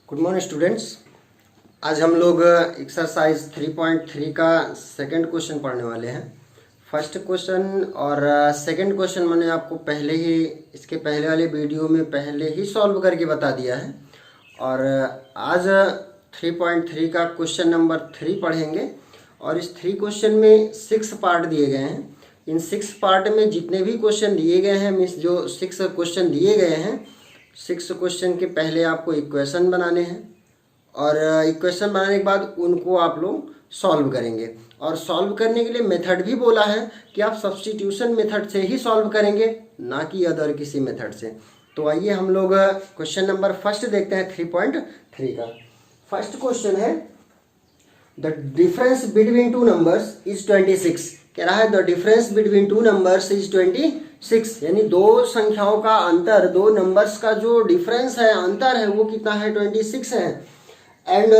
Good morning students. आज हम लोग एक्सरसाइज 3.3 का सेकंड क्वेश्चन पढ़ने वाले हैं। फर्स्ट क्वेश्चन और सेकंड क्वेश्चन मैंने आपको पहले ही इसके पहले वाले वीडियो में पहले ही सॉल्व करके बता दिया है और आज 3.3 का क्वेश्चन नंबर 3 पढ़ेंगे। और इस 3 क्वेश्चन में 6 पार्ट दिए गए हैं। इन 6 पार्ट में जितने भी क्वेश्चन दिए गए हैं मीन्स जो 6 क्वेश्चन दिए गए हैं, 6 क्वेश्चन के पहले आपको इक्वेशन बनाने हैं और इक्वेशन बनाने के बाद उनको आप लोग सॉल्व करेंगे। और सॉल्व करने के लिए मेथड भी बोला है कि आप सब्स्टिट्यूशन मेथड से ही सॉल्व करेंगे, ना कि अदर किसी मेथड से। तो आइए हम लोग क्वेश्चन नंबर फर्स्ट देखते हैं 3.3 का। फर्स्ट क्वेश्चन है the difference between two numbers is 26। कह रहा है the difference between two numbers is 26, यानी दो संख्याओं का अंतर, दो नंबर्स का जो डिफरेंस है, अंतर है, वो कितना है? 26 है। And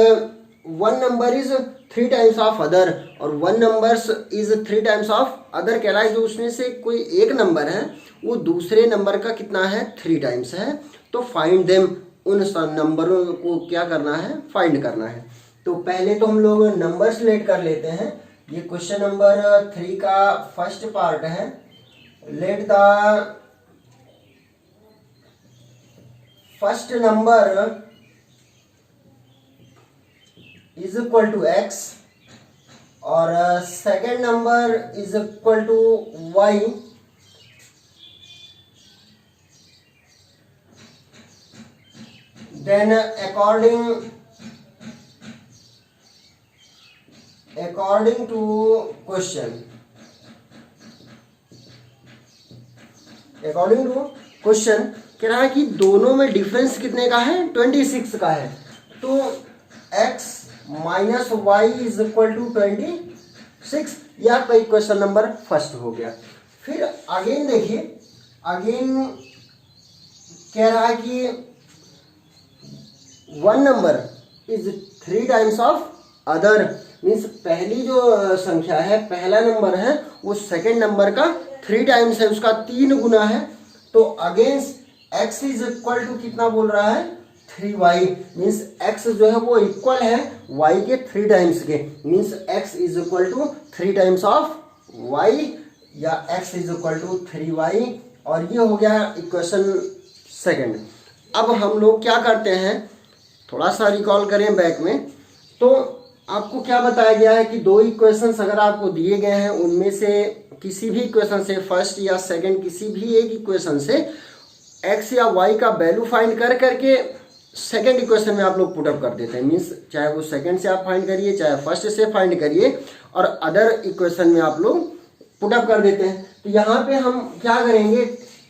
one number is 3 times of other और one numbers is 3 times of other. कह रहा है जो उसमें से कोई एक नंबर है वो दूसरे नंबर का कितना है? 3 टाइम्स है। तो फाइंड देम, उन नंबरों को क्या करना है? फाइंड करना है। तो पहले तो हम लोग नंबर सिलेक्ट कर लेते हैं। ये क्वेश्चन नंबर 3 का फर्स्ट पार्ट है। Let the first number is equal to x और second number is equal to y। Then according to question, कह रहा है कि दोनों में डिफरेंस कितने का है? 26 का है। तो x minus Y is equal to 26, यह आपका इक्वेशन नंबर फर्स्ट हो गया। फिर अगेन देखिए, अगेन कह रहा है कि one number is 3 times of other, means पहली जो संख्या है, पहला नंबर है, वो सेकेंड नंबर का 3 टाइम्स है, उसका 3 गुना है। तो against x is equal to कितना बोल रहा है? 3y, मीन्स x जो है वो इक्वल है y के 3 टाइम्स के, means x is equal to 3 times of y या x is equal to 3y। और ये हो गया इक्वेशन सेकंड। अब हम लोग क्या करते हैं, थोड़ा सा रिकॉल करें बैक में। तो आपको क्या बताया गया है कि दो इक्वेशंस अगर आपको दिए गए हैं, उनमें से किसी भी इक्वेशन से, फर्स्ट या सेकंड किसी भी एक इक्वेशन से x या y का वैल्यू फाइंड कर करके सेकंड इक्वेशन में आप लोग पुटअप कर देते हैं। मीन्स चाहे वो सेकंड से आप फाइंड करिए, चाहे फर्स्ट से फाइंड करिए, और अदर इक्वेशन में आप लोग पुटअप कर देते हैं। तो यहाँ पे हम क्या करेंगे,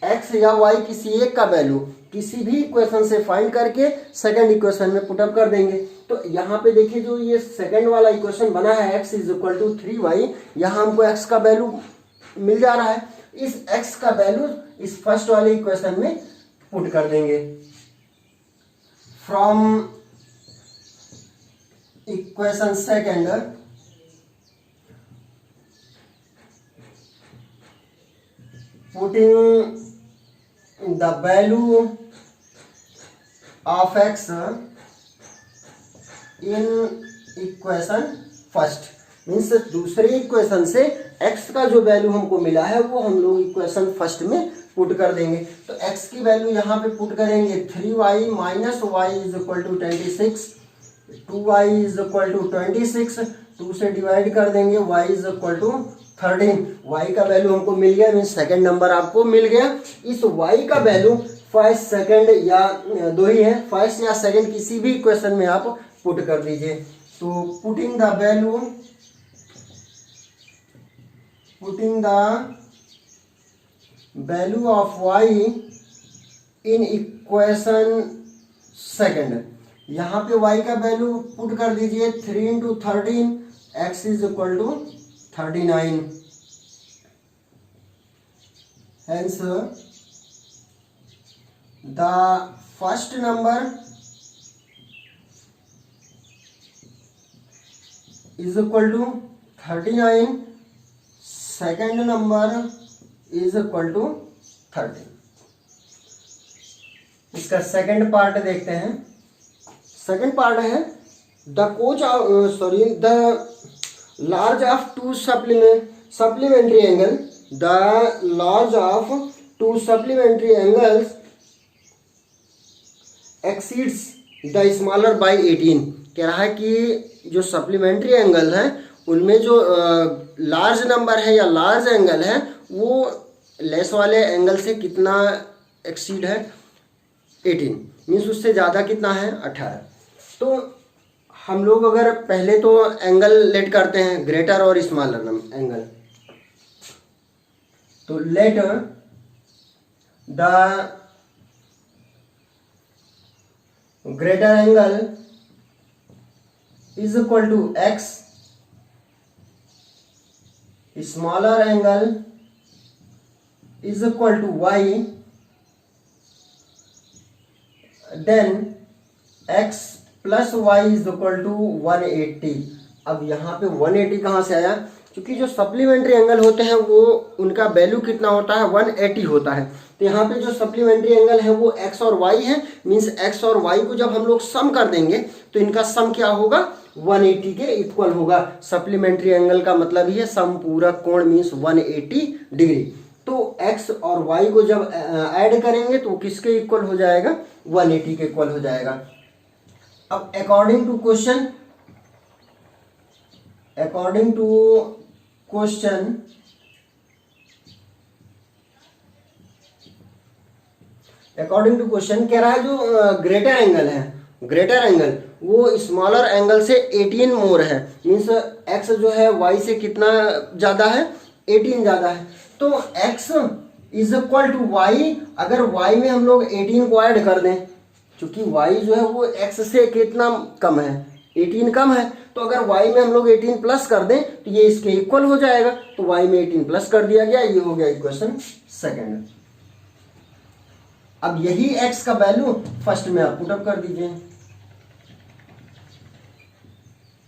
x या y किसी एक का वैल्यू किसी भी इक्वेशन से फाइंड करके सेकंड इक्वेशन में पुटअप कर देंगे। तो यहाँ पे देखिए जो ये सेकंड वाला इक्वेशन बना है x is equal to 3y, यहाँ हमको x का वैल्यू मिल जा रहा है। इस x का वैल्यू इस फर्स्ट वाले इक्वेशन में पुट कर देंगे। From equation second putting the value of x in equation first, means दूसरे इक्वेशन से x का जो वैल्यू हमको मिला है वो हम लोग इक्वेशन फर्स्ट में पुट कर देंगे। तो x की वैल्यू यहाँ पे पुट करेंगे 3y minus Y is equal to 26, 2y is equal to 26, 2 से डिवाइड कर देंगे, y is equal to 13। y का वैल्यू हमको मिल गया, मीन्स सेकंड नंबर आपको मिल गया। इस y का वैल्यू फर्स्ट, सेकंड या दो ही है, फर्स्ट या सेकंड किसी भी इक्वेशन में आप पुट कर दीजिए। तो putting the value of y in equation second, यहाँ पे y का वैल्यू पुट कर दीजिए 3 into 13, x is equal to 39। Hence, the first number is equal to 39, second number is equal to 30। इसका सेकंड पार्ट देखते हैं। सेकंड पार्ट है the large of two supplementary angle, the large of two supplementary angles exceeds the smaller by 18। कह रहा है कि जो supplementary angle है उनमें जो लार्ज नंबर है या लार्ज एंगल है वो लेस वाले एंगल से कितना एक्सीड है, 18, मीन्स उससे ज़्यादा कितना है, 18। तो हम लोग अगर पहले तो एंगल लेट करते हैं ग्रेटर और स्मॉलर एंगल, तो let the greater angle is equal to X, smaller angle is equal to Y, then X plus Y is equal to 180। अब यहाँ पे 180 कहाँ से आया, क्योंकि जो सप्लीमेंट्री एंगल होते हैं वो उनका वैल्यू कितना होता है, 180 होता है। तो यहाँ पे जो सप्लीमेंट्री एंगल है वो x और y है, मीन्स x और y को जब हम लोग सम कर देंगे तो इनका सम क्या होगा, 180 के इक्वल होगा। सप्लीमेंट्री एंगल का मतलब ही है समपूरक कोण, मीन्स 180 डिग्री। तो x और y को जब ऐड करेंगे तो किसके इक्वल हो जाएगा, 180 के इक्वल हो जाएगा। अब अकॉर्डिंग टू क्वेश्चन कह रहा है जो ग्रेटर एंगल वो स्मॉलर एंगल से 18 मोर है, मीन्स x जो है y से कितना ज़्यादा है, 18 ज़्यादा है। तो x is equal to y, अगर y में हम लोग 18 को ऐड कर दें, क्योंकि y जो है वो x से कितना कम है, 18 कम है, तो अगर y में हम लोग 18 प्लस कर दें तो ये इसके इक्वल हो जाएगा। तो y में 18 प्लस कर दिया गया, ये हो गया इक्वेशन सेकंड। अब यही x का वैल्यू फर्स्ट में आप पुट अप कर दीजिए।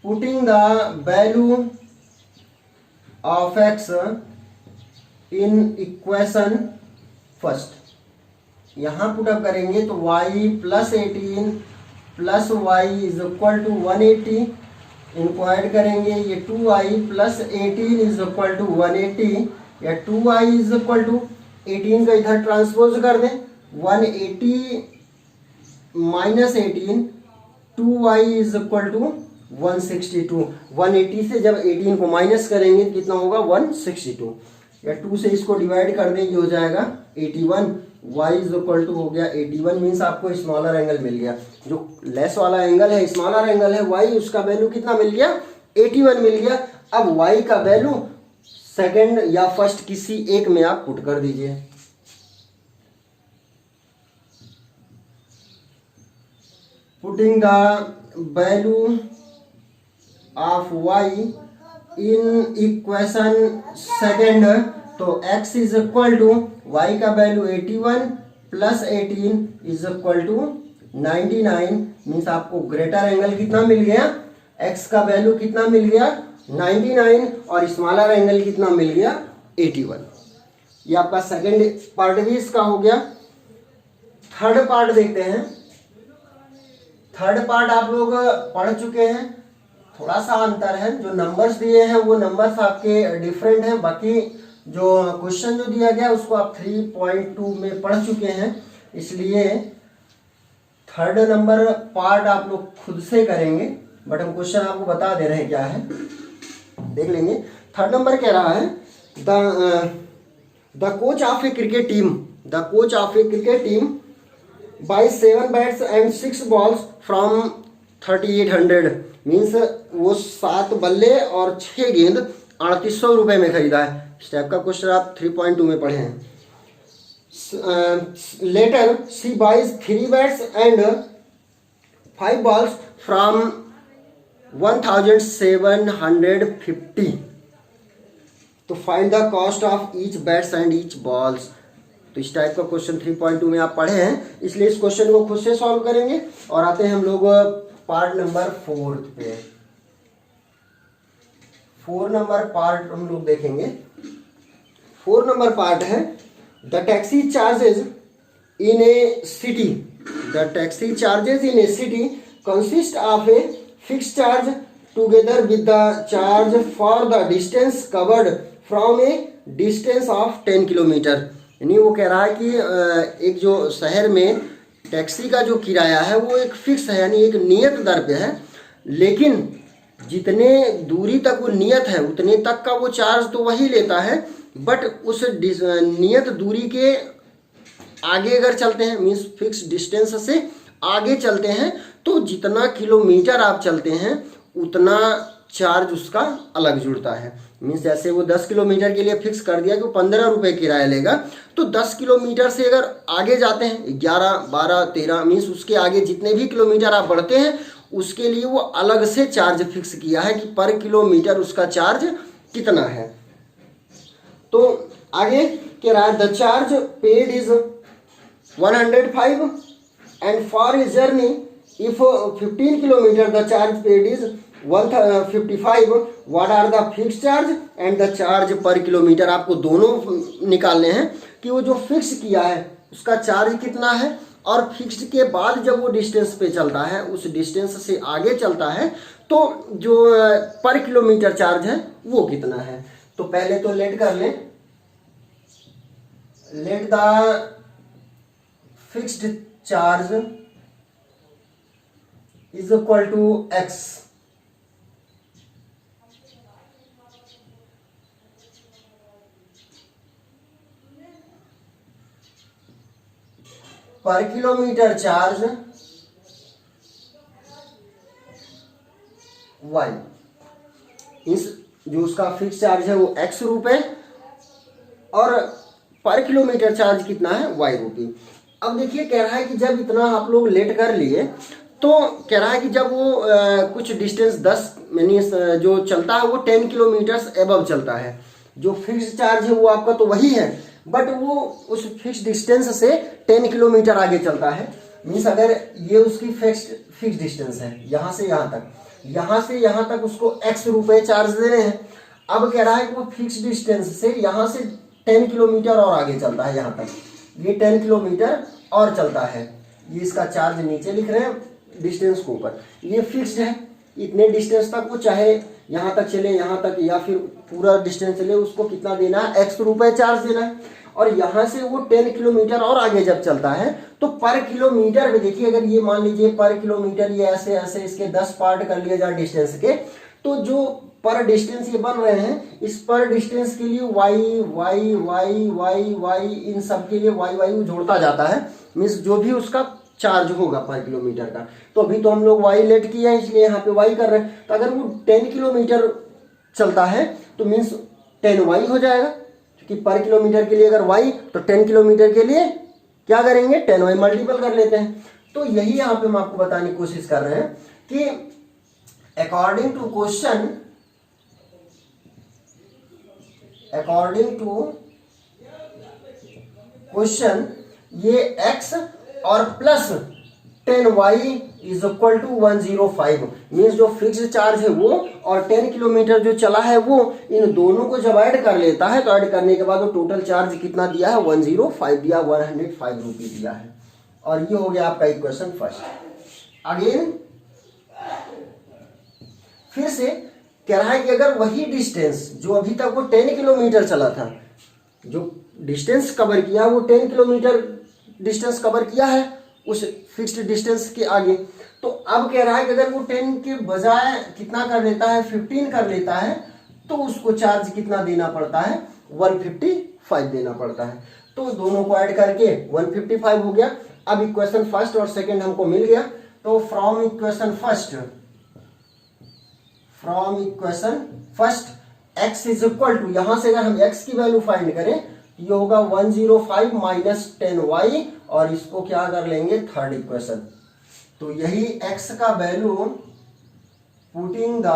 Putting the value of x in equation first, यहाँ पुटअप करेंगे तो y plus 18 plus Y is equal to 180, इनको ऐड करेंगे, ये 2y plus 18 is equal to 180, या 2y इज इक्वल टू 18 का इधर ट्रांसपोज कर दें, 180 minus 18, 2y is equal to 162। 180 से जब 18 को माइनस करेंगे कितना होगा, 162, या 2 से इसको डिवाइड कर दें, ये हो जाएगा 81। y इज इक्वल टू हो गया 81, मीन्स आपको स्मॉलर एंगल मिल गया। जो लेस वाला एंगल है, स्मॉलर एंगल है y, उसका वैल्यू कितना मिल गया, 81 मिल गया। अब y का वैल्यू सेकंड या फर्स्ट किसी एक में आप पुट कर दीजिए। Putting the value of y in equation second, तो x is equal to y का value 81 plus 18 is equal to 99, means आपको ग्रेटर एंगल कितना मिल गया, x का वैल्यू कितना मिल गया, 99, और स्मॉलर एंगल कितना मिल गया, 81। ये आपका सेकंड पार्ट भी इसका हो गया। थर्ड पार्ट देखते हैं। थर्ड पार्ट आप लोग पढ़ चुके हैं, थोड़ा सा अंतर है, जो नंबर्स दिए हैं वो नंबर्स आपके डिफरेंट हैं, बाकी जो क्वेश्चन जो दिया गया उसको आप 3.2 में पढ़ चुके हैं, इसलिए थर्ड नंबर पार्ट आप लोग खुद से करेंगे, बट हम क्वेश्चन आपको बता दे रहे हैं क्या है, देख लेंगे। थर्ड नंबर कह रहा है the coach of a cricket team by 7 bats and 6 balls from 3800, means वो 7 बल्ले और 6 गेंद 3800 रुपये में खरीदा है। इस टाइप का क्वेश्चन आप 3.2 में पढ़े हैं। Later she buys 3 bats and 5 balls from 1750, तो find the cost of each bats and each balls. तो इस टाइप का क्वेश्चन 3.2 में आप पढ़े हैं, इसलिए इस क्वेश्चन को खुद से सॉल्व करेंगे। और आते हैं हम लोग पार्ट नंबर 4 पे। 4 नंबर पार्ट हम लोग देखेंगे। 4 नंबर पार्ट है the taxi charges in A city consist of a fix charge together with the charge for the distance covered from A distance of 10 kilometre. यानी वो कह रहा है कि एक जो शहर में टैक्सी का जो किराया है वो एक फिक्स है, यानी एक नियत दर पे है, लेकिन जितने दूरी तक वो नियत है उतने तक का वो चार्ज तो वही लेता है, बट उस नियत दूरी के आगे अगर चलते हैं, मीन्स फिक्स डिस्टेंस से आगे चलते हैं, तो जितना किलोमीटर आप चलते हैं उतना चार्ज उसका अलग जुड़ता है। मीन्स जैसे वो 10 किलोमीटर के लिए फिक्स कर दिया कि वो 15 रुपये किराया लेगा, तो 10 किलोमीटर से अगर आगे जाते हैं 11, 12, 13, मीन्स उसके आगे जितने भी किलोमीटर आप बढ़ते हैं उसके लिए वो अलग से चार्ज फिक्स किया है कि पर किलोमीटर उसका चार्ज कितना है। तो आगे कह रहा है the charge paid is 105 and for a journey if 15 kilometre the charge paid is 155। What are the fix charge and the charge per kilometre. आपको दोनों निकालने हैं कि वो जो फिक्स किया है उसका चार्ज कितना है, और फिक्स के बाद जब वो डिस्टेंस पे चलता है, उस डिस्टेंस से आगे चलता है, तो जो पर किलोमीटर चार्ज है वो कितना है। तो पहले तो लेट कर लें, let the fixed charge is equal to X. Per kilometre charge Y, इस जो उसका फिक्स चार्ज है वो एक्स रुपए और पर किलोमीटर चार्ज कितना है वाई रुपये। अब देखिए कह रहा है कि जब इतना आप लोग लेट कर लिए, तो कह रहा है कि जब वो कुछ डिस्टेंस 10 यानी जो चलता है वो 10 किलोमीटर एबव चलता है, जो फिक्स चार्ज है वो आपका तो वही है, बट वो उस फिक्स डिस्टेंस से 10 किलोमीटर आगे चलता है। मीन्स अगर ये उसकी फिक्स डिस्टेंस है यहाँ से यहाँ तक, यहाँ से यहाँ तक उसको एक्स रुपए चार्ज दे रहे हैं। अब कह रहा है कि वो फिक्स डिस्टेंस से यहाँ से 10 किलोमीटर और आगे चलता है, यहाँ तक ये 10 किलोमीटर और चलता है। ये इसका चार्ज नीचे लिख रहे हैं डिस्टेंस को ऊपर, ये फिक्स्ड है, इतने डिस्टेंस तक वो चाहे यहाँ तक चले, यहाँ तक या फिर पूरा डिस्टेंस चले, उसको कितना देना है, एक्स रुपए चार्ज देना है। और यहाँ से वो 10 किलोमीटर और आगे जब चलता है तो पर किलोमीटर में देखिए, अगर ये मान लीजिए पर किलोमीटर ये ऐसे ऐसे इसके 10 पार्ट कर लिए जाए डिस्टेंस के, तो जो पर डिस्टेंस ये बन रहे हैं, इस पर डिस्टेंस के लिए Y Y Y Y Y, इन सब के लिए वाई वाई जोड़ता जाता है। मीन्स जो भी उसका चार्ज होगा पर किलोमीटर का, तो अभी तो हम लोग वाई लेट किया है इसलिए यहाँ पे वाई कर रहे हैं। तो अगर वो 10 किलोमीटर चलता है तो मीन्स 10 वाई हो जाएगा, क्योंकि पर किलोमीटर के लिए अगर वाई तो 10 किलोमीटर के लिए क्या करेंगे, 10 वाई मल्टीपल कर लेते हैं। तो यही यहाँ पे हम आपको बताने की कोशिश कर रहे हैं कि अकॉर्डिंग टू क्वेश्चन, ये x और plus 10y is equal to 105। Means जो फिक्स चार्ज है वो और 10 किलोमीटर जो चला है वो, इन दोनों को जब ऐड कर लेता है तो ऐड करने के बाद वो टोटल चार्ज कितना दिया है, 105 दिया, 105 रुपये दिया है। और ये हो गया आपका इक्वेशन फर्स्ट। अगेन फिर से कह रहा है कि अगर वही डिस्टेंस जो अभी तक वो 10 किलोमीटर चला था, जो डिस्टेंस कवर किया वो 10 किलोमीटर डिस्टेंस कवर किया है उस फिक्स्ड डिस्टेंस के आगे, तो अब कह रहा है कि अगर वो 10 के बजाय कितना कर लेता है, 15 कर लेता है, तो उसको चार्ज कितना देना पड़ता है, 155 देना पड़ता है। तो दोनों को ऐड करके 155 हो गया। अब इक्वेशन फर्स्ट और सेकंड हमको मिल गया, तो from equation first x is equal to, यहां से अगर हम x की वैल्यू फाइंड करें ये होगा 105 माइनस 10y, और इसको क्या कर लेंगे, थर्ड इक्वेशन। तो यही x का value, putting the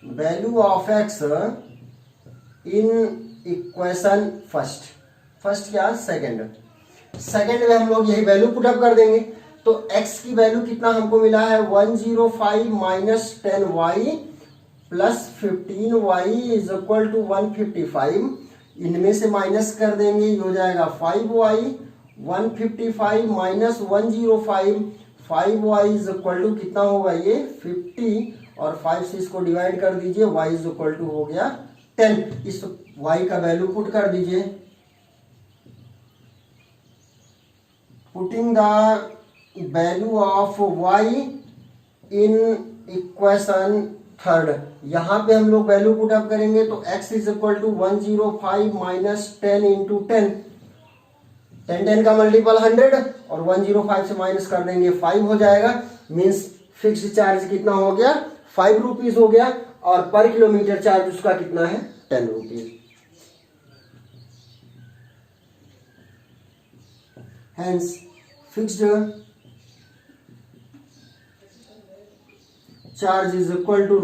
value of x in equation first क्या, सेकंड में हम लोग यही वैल्यू पुटअप कर देंगे। तो x की वैल्यू कितना हमको मिला है, 105 minus 10y plus 15y is equal to 155। इनमें से माइनस कर देंगे, ये हो जाएगा 5y 155 minus 105, 5y is equal to कितना होगा ये 50 और 5 से इसको डिवाइड कर दीजिए, y इज इक्वल टू हो गया 10। इस y का वैल्यू पुट कर दीजिए। Putting the value of y in equation third, यहाँ पे हम लोग वैल्यू पुट अप करेंगे तो x is equal to 105 minus 10 into 10, 10 का मल्टीपल 100 और 105 से माइनस कर देंगे 5 हो जाएगा। मीन्स फिक्स्ड चार्ज कितना हो गया 5 रुपीज हो गया और पर किलोमीटर चार्ज उसका कितना है 10 rupees. Hence fixed charge is equal to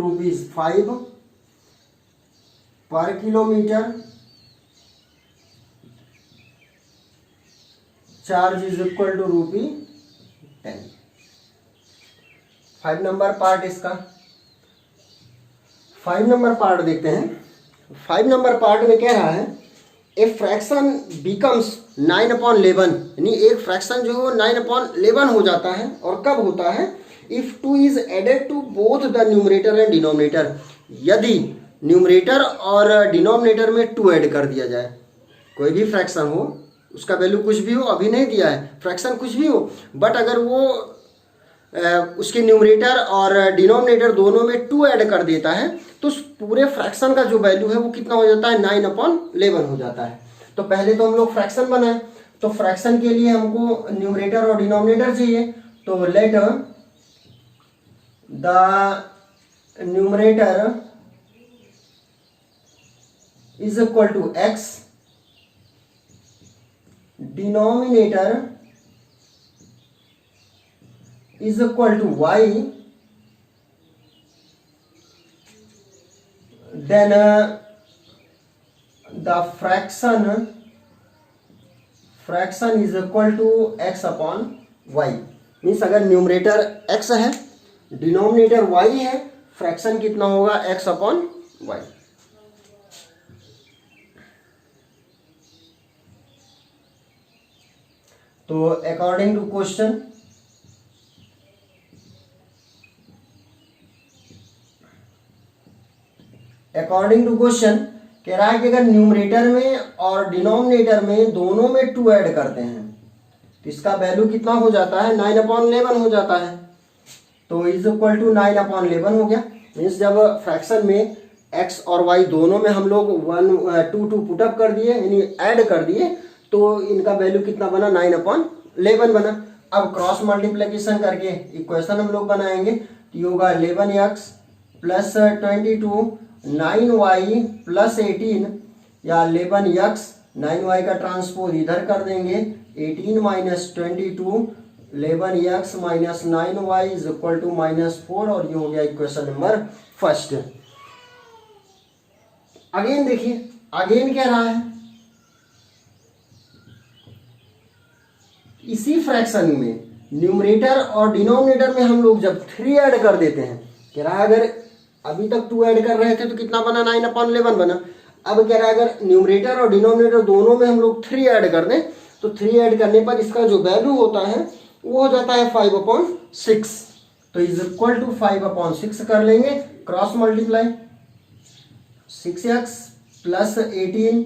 ₹5 per kilometre, charge is equal to ₹10। 5 number part इसका। 5 नंबर पार्ट देखते हैं। 5 नंबर पार्ट में कह रहा है ए फ्रैक्शन बिकम्स 9/11, यानी एक फ्रैक्शन जो है 9/11 हो जाता है। और कब होता है? If 2 is added to both the numerator and denominator, यदि न्यूमरेटर और डिनोमिनेटर में 2 ऐड कर दिया जाए। कोई भी फ्रैक्शन हो, उसका वैल्यू कुछ भी हो, अभी नहीं दिया है, फ्रैक्शन कुछ भी हो, बट अगर वो उसके न्यूमरेटर और डिनोमिनेटर दोनों में 2 ऐड कर देता है तो उस पूरे फ्रैक्शन का जो वैल्यू है वो कितना हो जाता है 9/11 हो जाता है। तो पहले तो हम लोग फ्रैक्शन बनाए, तो फ्रैक्शन के लिए हमको न्यूमरेटर और डिनोमिनेटर चाहिए। तो let the numerator is equal to x, denominator is equal to y, then the fraction is equal to x upon y। Means अगर न्यूमरेटर x है, डिनोमिनेटर y है, फ्रैक्शन कितना होगा x अपॉन y। तो according to question, कह रहा है कि अगर न्यूमरेटर में और डिनोमिनेटर में दोनों में 2 ऐड करते हैं तो इसका वैल्यू कितना हो जाता है 9/11 हो जाता है। तो इज इक्वल टू 9/11 हो गया। मीन्स जब फ्रैक्शन में x और y दोनों में हम लोग 2 पुटअप कर दिए, यानी ऐड कर दिए, तो इनका वैल्यू कितना बना 9/11 बना। अब क्रॉस मल्टीप्लिकेशन करके इक्वेशन हम लोग बनाएंगे तो ये होगा 11x प्लस 22 9y प्लस 18, या 11x 9y का ट्रांसपोज इधर कर देंगे 18 minus 22 11x minus 9y is equal to -4, और ये हो गया इक्वेशन नंबर फर्स्ट। अगेन देखिए, अगेन कह रहा है इसी फ्रैक्शन में न्यूमरेटर और डिनोमिनेटर में हम लोग जब 3 ऐड कर देते हैं, कह रहा है अगर अभी तक 2 ऐड कर रहे थे तो कितना बना 9/11 बना। अब कह रहा है अगर न्यूमरेटर और डिनोमिनेटर दोनों में हम लोग 3 ऐड कर दें तो 3 ऐड करने पर इसका जो वैल्यू होता है वो हो जाता है 5/6। तो इज इक्वल टू 5/6 कर लेंगे, cross multiply 6x plus 18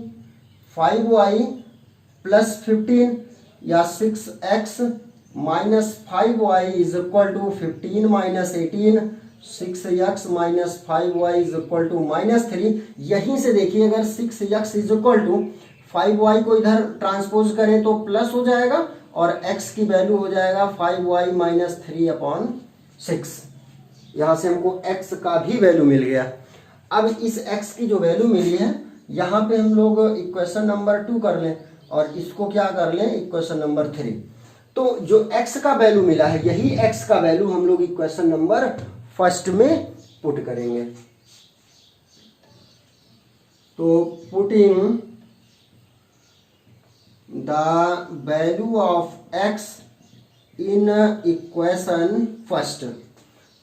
5y plus 15, या 6x minus 5y is equal to 15 minus 18, 6x minus 5y is equal to -3। यहीं से देखिए अगर 6x is equal to 5y को इधर ट्रांसपोज करें तो प्लस हो जाएगा और x की वैल्यू हो जाएगा 5y माइनस 3/6। यहाँ से हमको x का भी वैल्यू मिल गया। अब इस x की जो वैल्यू मिली है यहाँ पे हम लोग इक्वेशन नंबर 2 कर लें और इसको क्या कर लें इक्वेशन नंबर 3। तो जो x का वैल्यू मिला है यही x का वैल्यू हम लोग इक्वेशन नंबर फर्स्ट में पुट करेंगे। तो putting the value of x in equation first,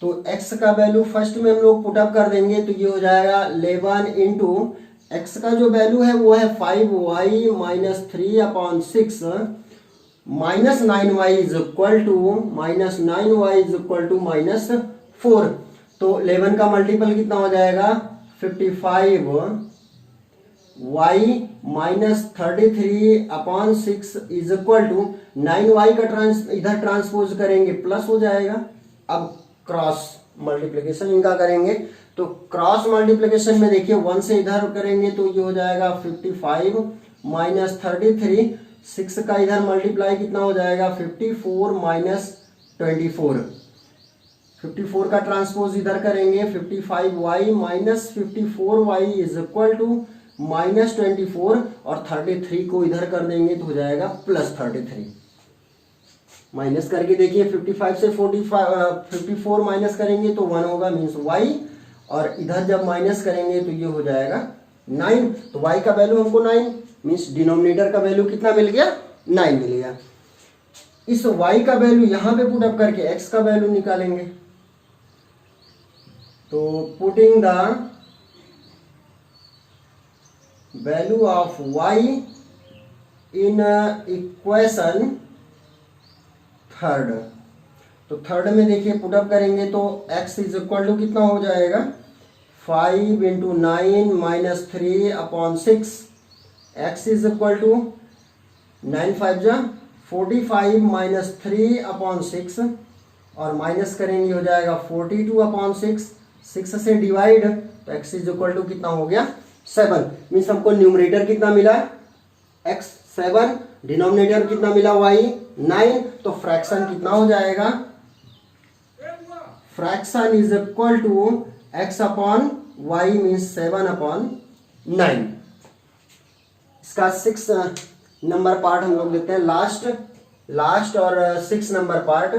तो x का वैल्यू फर्स्ट में हम लोग पुटअप कर देंगे तो ये हो जाएगा 11 इंटू x का जो वैल्यू है वो है 5y minus 3/6 -9y is equal to -4। तो 11 का मल्टीपल कितना हो जाएगा 55y -33/6 is equal to 9y का इधर ट्रांसपोज करेंगे प्लस हो जाएगा। अब क्रॉस मल्टीप्लिकेशन इनका करेंगे तो क्रॉस मल्टीप्लिकेशन में देखिए 1 से इधर करेंगे तो ये हो जाएगा 55 -33, 6 का इधर मल्टीप्लाई कितना हो जाएगा 54 -24। 54 का ट्रांसपोज इधर करेंगे 55y -54y is equal to -24 और 33 को इधर कर देंगे तो हो जाएगा +33। माइनस करके देखिए 55 से 54 माइनस करेंगे तो 1 होगा मीन्स y, और इधर जब माइनस करेंगे तो ये हो जाएगा 9। तो y का वैल्यू हमको 9 मीन्स डिनोमिनेटर का वैल्यू कितना मिल गया 9 मिल गया। इस y का वैल्यू यहां पे पुट अप करके x का वैल्यू निकालेंगे। तो putting the value of y in equation third, तो थर्ड में देखिए पुटअप करेंगे तो x इज इक्वल टू कितना हो जाएगा 5 × 9 - 3/6। x इज इक्वल टू 9 5 जा 45 - 3/6 और माइनस करेंगे हो जाएगा 42/6। 6 से डिवाइड तो x इज इक्वल टू कितना हो गया 7। मीन्स हमको न्यूमरेटर कितना मिला x 7, डिनोमिनेटर कितना मिला y 9। तो फ्रैक्शन कितना हो जाएगा fraction is equal to x/y means 7/9। इसका 6 नंबर पार्ट हम लोग देते हैं लास्ट और 6 नंबर पार्ट।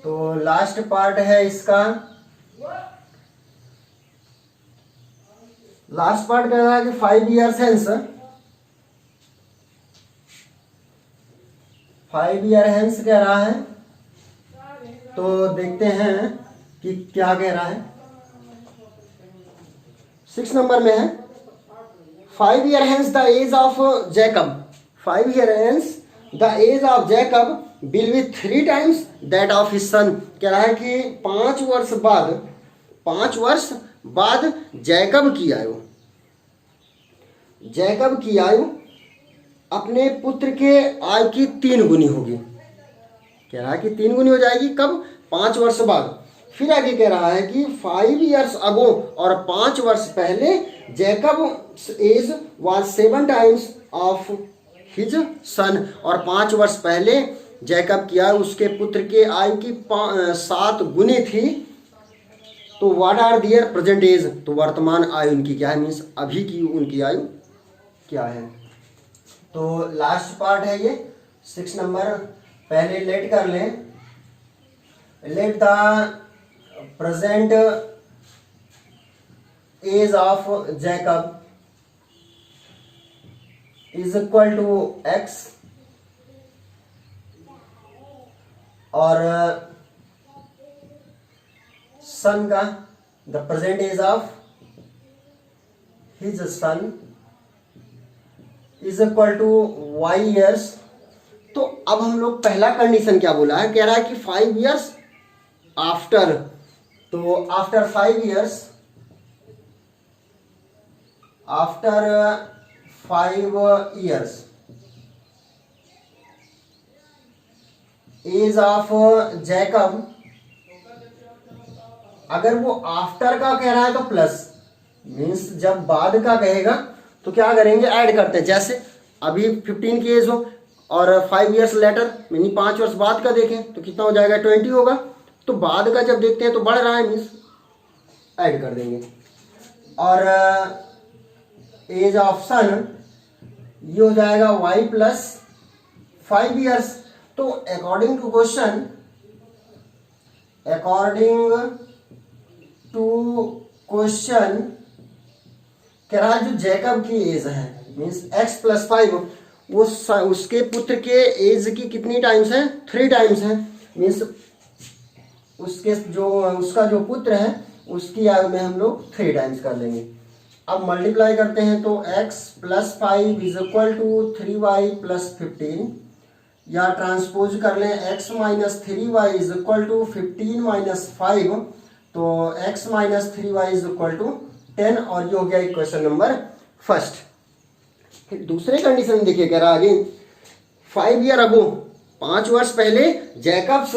तो लास्ट पार्ट है इसका, लास्ट पार्ट कह रहा है कि 5 years hence 5 year hence कह रहा है। तो देखते हैं कि क्या कह रहा है। 6 नंबर में है 5 year hence the age of Jacob, 5 year hence the age of Jacob will be 3 times that of his son। कह रहा है कि 5 वर्ष बाद जैकब की आयु अपने पुत्र के आयु की 3 गुनी होगी। कह रहा है कि 3 गुनी हो जाएगी कब 5 वर्ष बाद। फिर आगे कह रहा है कि 5 years ago और 5 वर्ष पहले Jacob age was 7 times of his son, और 5 वर्ष पहले जैकब की आयु उसके पुत्र के आयु की 7 गुनी थी। तो what are their present age, तो वर्तमान आयु उनकी क्या है मीन्स अभी की उनकी आयु क्या है। तो लास्ट पार्ट है ये 6 नंबर। पहले लेट कर लें, let the present age of Jacob is equal to x और सन का the present age of his son is equal to y years। तो अब हम लोग पहला कंडीशन क्या बोला है, कह रहा है कि 5 years आफ्टर, तो after 5 years, after 5 years age of Jacob, अगर वो आफ्टर का कह रहा है तो प्लस, मीन्स जब बाद का कहेगा तो क्या करेंगे ऐड करते हैं। जैसे अभी 15 की एज हो और 5 years लेटर यानी 5 वर्ष बाद का देखें तो कितना हो जाएगा 20 होगा। तो बाद का जब देखते हैं तो बढ़ रहा है मीन्स ऐड कर देंगे। और एज ऑफ सन ये हो जाएगा y प्लस 5 years। तो अकॉर्डिंग टू क्वेश्चन कह रहा है जो जैकब की एज है मीन्स x + 5 वो उसके पुत्र के एज की कितनी टाइम्स है 3 टाइम्स है। मीन्स उसका जो पुत्र है उसकी आयु में हम लोग 3 टाइम्स कर लेंगे। अब मल्टीप्लाई करते हैं तो x plus 5 is equal to 3y plus 15, या ट्रांसपोज कर लें x minus 3y is equal to 15 minus 5, तो x minus 3y is equal to 10, और ये हो गया इक्वेशन नंबर फर्स्ट। फिर दूसरे कंडीशन देखिए कह रहा आगे 5 ईयर अगो, 5 वर्ष पहले Jacob's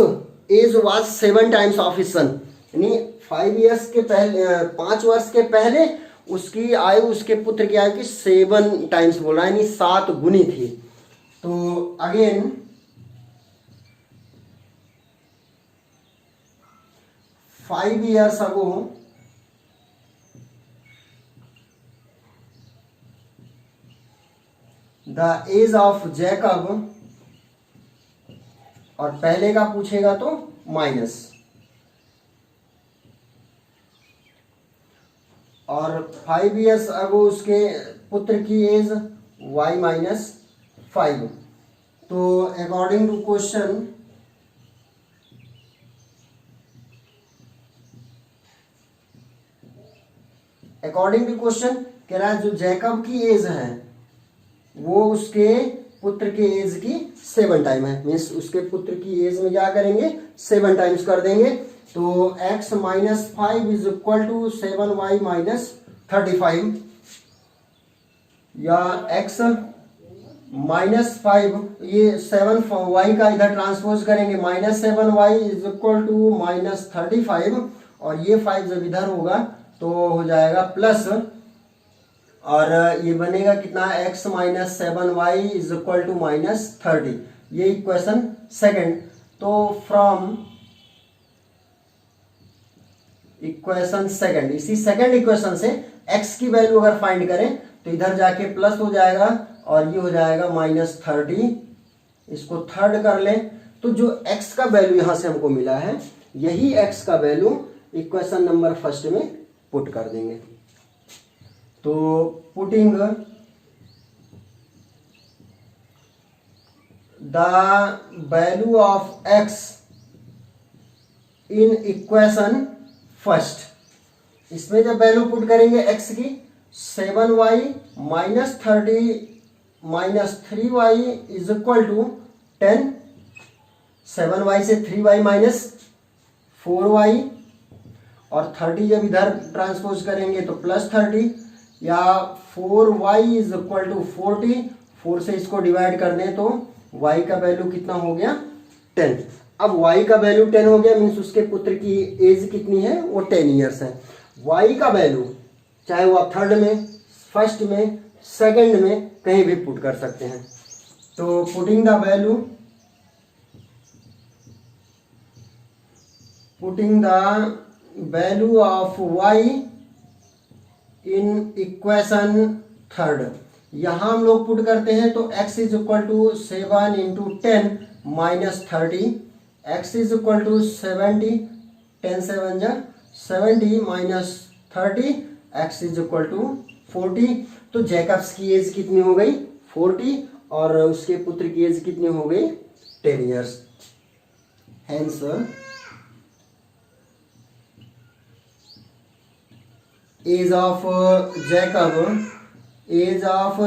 age was 7 times of his son, यानी 5 ईयर्स के पहले 5 वर्ष के पहले उसकी आयु, उसके पुत्र की आयु की 7 टाइम्स बोल रहा है, यानी 7 गुनी थी। तो again 5 years ago the age of Jacob, और पहले का पूछेगा तो माइनस, और 5 ईयर्स अगो उसके पुत्र की एज y माइनस 5। तो अकॉर्डिंग टू क्वेश्चन कह रहा है जो जैकब की एज है वो उसके पुत्र के एज की 7 टाइम है, मीन्स उसके पुत्र की एज में क्या करेंगे 7 टाइम्स कर देंगे। तो x minus 5 is equal to 7y minus 35, या x माइनस 5, ये 7y का इधर ट्रांसपोज करेंगे, minus 7y is equal to minus 35, और ये 5 जब इधर होगा तो हो जाएगा प्लस, और ये बनेगा कितना x minus 7y is equal to minus 30, ये इक्वेशन सेकंड। तो फ्रॉम इक्वेशन सेकंड, इसी सेकंड इक्वेशन से x की वैल्यू अगर फाइंड करें तो इधर जाके प्लस हो जाएगा, और ये हो जाएगा माइनस 30, इसको थर्ड कर लें, तो जो x का वैल्यू यहां से हमको मिला है यही x का वैल्यू इक्वेशन नंबर फर्स्ट में पुट कर देंगे। तो putting the value of x in equation first, इसमें जब वैल्यू पुट करेंगे x की 7y minus 30 minus 3y is equal to 10, 7y से 3y माइनस 4y, और 30 जब इधर ट्रांसपोज करेंगे तो प्लस 30, या 4y इज इक्वल टू 40, 4 से इसको डिवाइड कर दें तो y का वैल्यू कितना हो गया 10। अब y का वैल्यू 10 हो गया, मीन्स उसके पुत्र की एज कितनी है वो 10 ईयर्स है। y का वैल्यू चाहे वो आप थर्ड में, फर्स्ट में, सेकंड में कहीं भी पुट कर सकते हैं। तो putting the value of y in equation third, यहां हम लोग पुट करते हैं तो x is equal to 7 into 10 minus 30, x is equal to 70, 10 7 जा 70 minus 30, x is equal to 40। तो जैकब्स की एज कितनी हो गई 40, और उसके पुत्र की एज कितनी हो गई 10 years. Hence age of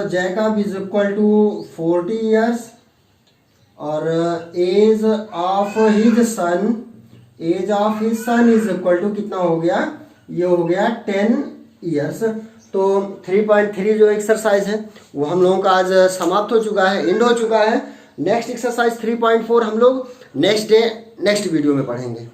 Jacob is equal to 40 years, और age of his son is equal to कितना हो गया, ये हो गया 10 ईयर्स। तो 3.3 जो एक्सरसाइज है वो हम लोगों का आज समाप्त हो चुका है, एंड हो चुका है। नेक्स्ट एक्सरसाइज 3.4 हम लोग नेक्स्ट डे नेक्स्ट वीडियो में पढ़ेंगे।